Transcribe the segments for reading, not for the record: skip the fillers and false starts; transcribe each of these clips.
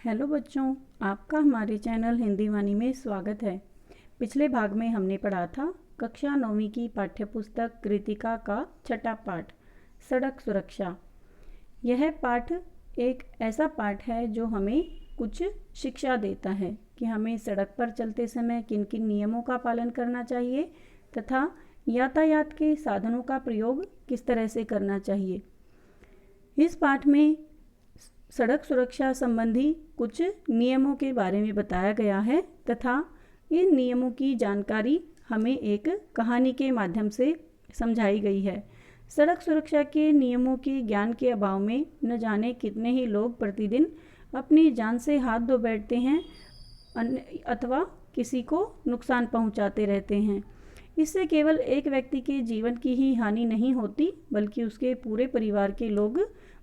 Hello बच्चों, आपका हमारे चैनल हिंदी वाणी में स्वागत है। पिछले भाग में हमने पढ़ा था कक्षा 9वीं की पाठ्यपुस्तक कृतिका का छठा पाठ सड़क सुरक्षा। यह पाठ एक ऐसा पाठ है जो हमें कुछ शिक्षा देता है कि हमें सड़क पर चलते समय किन किन नियमों का पालन करना चाहिए तथा यातायात के साधनों का प्रयोग किस तरह से करना चाहिए। इस पाठ में सड़क सुरक्षा संबंधी कुछ नियमों के बारे में बताया गया है तथा इन नियमों की जानकारी हमें एक कहानी के माध्यम से समझाई गई है। सड़क सुरक्षा के नियमों के ज्ञान के अभाव में न जाने कितने ही लोग प्रतिदिन अपनी जान से हाथ धो बैठते हैं अथवा किसी को नुकसान पहुंचाते रहते हैं। इससे केवल एक व्यक्ति के जीवन की ही हानि नहीं होती बल्कि उसके पूरे परिवार के लोग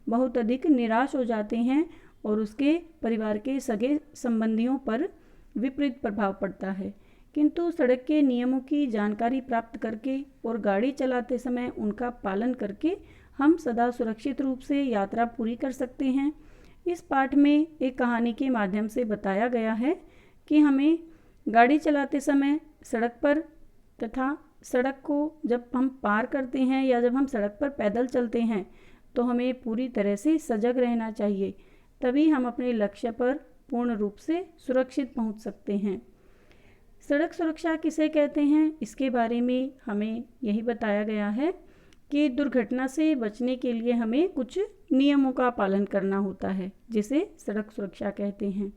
बहुत अधिक निराश हो जाते हैं और उसके परिवार के सगे संबंधियों पर विपरीत प्रभाव पड़ता है। किंतु सड़क के नियमों की जानकारी प्राप्त करके और गाड़ी चलाते समय उनका पालन करके हम सदा सुरक्षित रूप से यात्रा पूरी कर सकते हैं। इस पाठ में एक कहानी के माध्यम से बताया गया है कि हमें गाड़ी चलाते समय सड़क पर तथा सड़क को जब हम पार करते हैं या जब हम सड़क पर पैदल चलते हैं तो हमें पूरी तरह से सजग रहना चाहिए, तभी हम अपने लक्ष्य पर पूर्ण रूप से सुरक्षित पहुंच सकते हैं। सड़क सुरक्षा किसे कहते हैं, इसके बारे में हमें यही बताया गया है कि दुर्घटना से बचने के लिए हमें कुछ नियमों का पालन करना होता है जिसे सड़क सुरक्षा कहते हैं।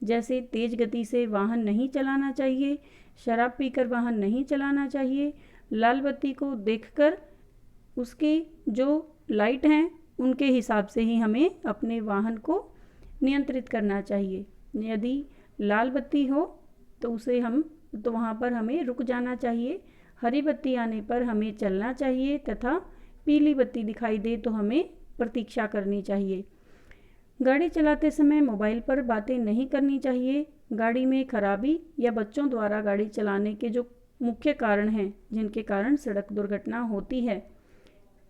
जैसे तेज गति से वाहन नहीं चलाना चाहिए, शराब पीकर वाहन नहीं चलाना चाहिए, लाल बत्ती को देखकर उसकी जो लाइट हैं उनके हिसाब से ही हमें अपने वाहन को नियंत्रित करना चाहिए। यदि लाल बत्ती हो तो वहाँ पर हमें रुक जाना चाहिए, हरी बत्ती आने पर हमें चलना चाहिए तथा पीली बत्ती दिखाई दे तो हमें प्रतीक्षा करनी चाहिए। गाड़ी चलाते समय मोबाइल पर बातें नहीं करनी चाहिए। गाड़ी में खराबी या बच्चों द्वारा गाड़ी चलाने के जो मुख्य कारण हैं जिनके कारण सड़क दुर्घटना होती है,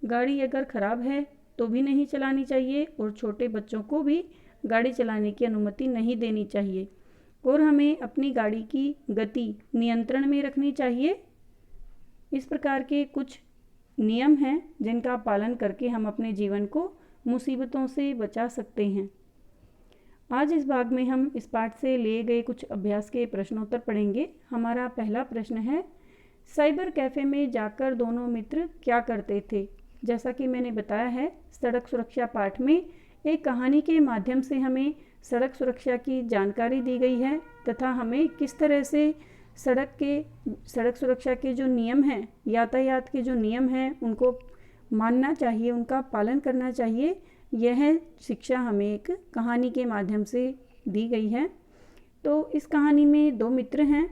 गाड़ी अगर ख़राब है तो भी नहीं चलानी चाहिए और छोटे बच्चों को भी गाड़ी चलाने की अनुमति नहीं देनी चाहिए और हमें अपनी गाड़ी की गति नियंत्रण में रखनी चाहिए। इस प्रकार के कुछ नियम हैं जिनका पालन करके हम अपने जीवन को मुसीबतों से बचा सकते हैं। आज इस भाग में हम इस पाठ से लिए गए कुछ अभ्यास के प्रश्नोत्तर पढ़ेंगे। हमारा पहला प्रश्न है, साइबर कैफ़े में जाकर दोनों मित्र क्या करते थे। जैसा कि मैंने बताया है, सड़क सुरक्षा पाठ में एक कहानी के माध्यम से हमें सड़क सुरक्षा की जानकारी दी गई है तथा हमें किस तरह से सड़क सुरक्षा के जो नियम हैं, यातायात के जो नियम हैं उनको मानना चाहिए, उनका पालन करना चाहिए। यह शिक्षा हमें एक कहानी के माध्यम से दी गई है। तो इस कहानी में दो मित्र हैं,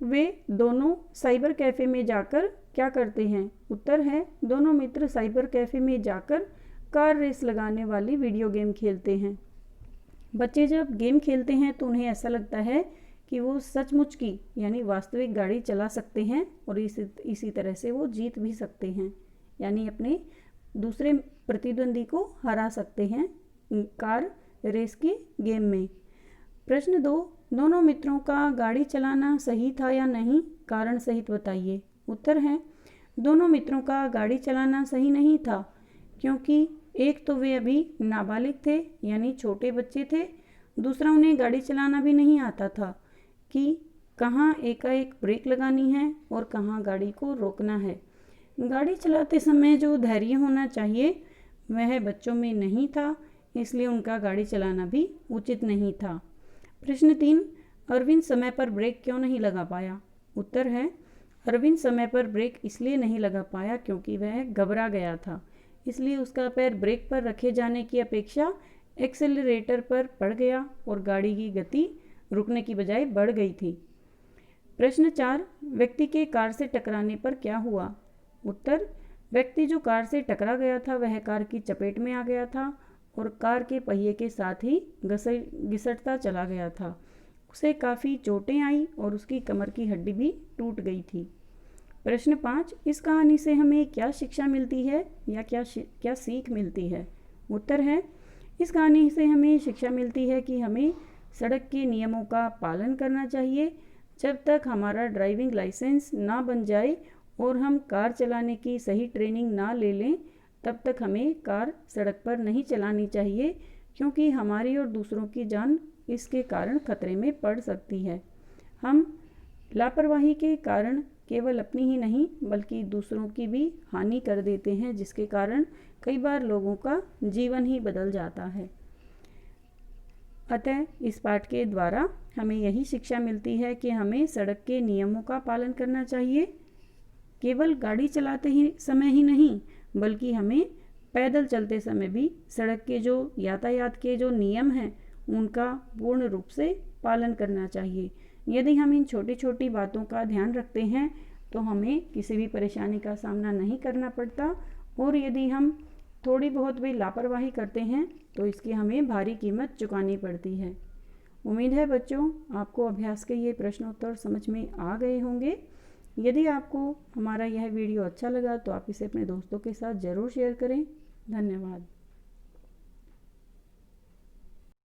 वे दोनों साइबर कैफ़े में जाकर क्या करते हैं। उत्तर है, दोनों मित्र साइबर कैफ़े में जाकर कार रेस लगाने वाली वीडियो गेम खेलते हैं। बच्चे जब गेम खेलते हैं तो उन्हें ऐसा लगता है कि वो सचमुच की यानी वास्तविक गाड़ी चला सकते हैं और इसी तरह से वो जीत भी सकते हैं, यानी अपने दूसरे प्रतिद्वंदी को हरा सकते हैं कार रेस की गेम में। प्रश्न 2, दोनों मित्रों का गाड़ी चलाना सही था या नहीं, कारण सहित बताइए। उत्तर है, दोनों मित्रों का गाड़ी चलाना सही नहीं था क्योंकि एक तो वे अभी नाबालिग थे यानी छोटे बच्चे थे, दूसरा उन्हें गाड़ी चलाना भी नहीं आता था कि कहाँ एकाएक ब्रेक लगानी है और कहाँ गाड़ी को रोकना है। गाड़ी चलाते समय जो धैर्य होना चाहिए वह बच्चों में नहीं था, इसलिए उनका गाड़ी चलाना भी उचित नहीं था। प्रश्न 3, अरविंद समय पर ब्रेक क्यों नहीं लगा पाया। उत्तर है, अरविंद समय पर ब्रेक इसलिए नहीं लगा पाया क्योंकि वह घबरा गया था, इसलिए उसका पैर ब्रेक पर रखे जाने की अपेक्षा एक्सेलरेटर पर पड़ गया और गाड़ी की गति रुकने की बजाय बढ़ गई थी। प्रश्न 4, व्यक्ति के कार से टकराने पर क्या हुआ। उत्तर, व्यक्ति जो कार से टकरा गया था वह कार की चपेट में आ गया था और कार के पहिए के साथ ही घिसटता चला गया था। उसे काफ़ी चोटें आई और उसकी कमर की हड्डी भी टूट गई थी। प्रश्न 5, इस कहानी से हमें क्या शिक्षा मिलती है या क्या सीख मिलती है। उत्तर है, इस कहानी से हमें शिक्षा मिलती है कि हमें सड़क के नियमों का पालन करना चाहिए। जब तक हमारा ड्राइविंग लाइसेंस ना बन जाए और हम कार चलाने की सही ट्रेनिंग ना ले लें, तब तक हमें कार सड़क पर नहीं चलानी चाहिए, क्योंकि हमारी और दूसरों की जान इसके कारण खतरे में पड़ सकती है। हम लापरवाही के कारण केवल अपनी ही नहीं बल्कि दूसरों की भी हानि कर देते हैं, जिसके कारण कई बार लोगों का जीवन ही बदल जाता है। अतः इस पाठ के द्वारा हमें यही शिक्षा मिलती है कि हमें सड़क के नियमों का पालन करना चाहिए, केवल गाड़ी चलाते ही समय ही नहीं बल्कि हमें पैदल चलते समय भी सड़क के जो यातायात के जो नियम हैं उनका पूर्ण रूप से पालन करना चाहिए। यदि हम इन छोटी छोटी बातों का ध्यान रखते हैं तो हमें किसी भी परेशानी का सामना नहीं करना पड़ता, और यदि हम थोड़ी बहुत भी लापरवाही करते हैं तो इसकी हमें भारी कीमत चुकानी पड़ती है। उम्मीद है बच्चों आपको अभ्यास के ये प्रश्नोत्तर समझ में आ गए होंगे। यदि आपको हमारा यह वीडियो अच्छा लगा तो आप इसे अपने दोस्तों के साथ ज़रूर शेयर करें। धन्यवाद।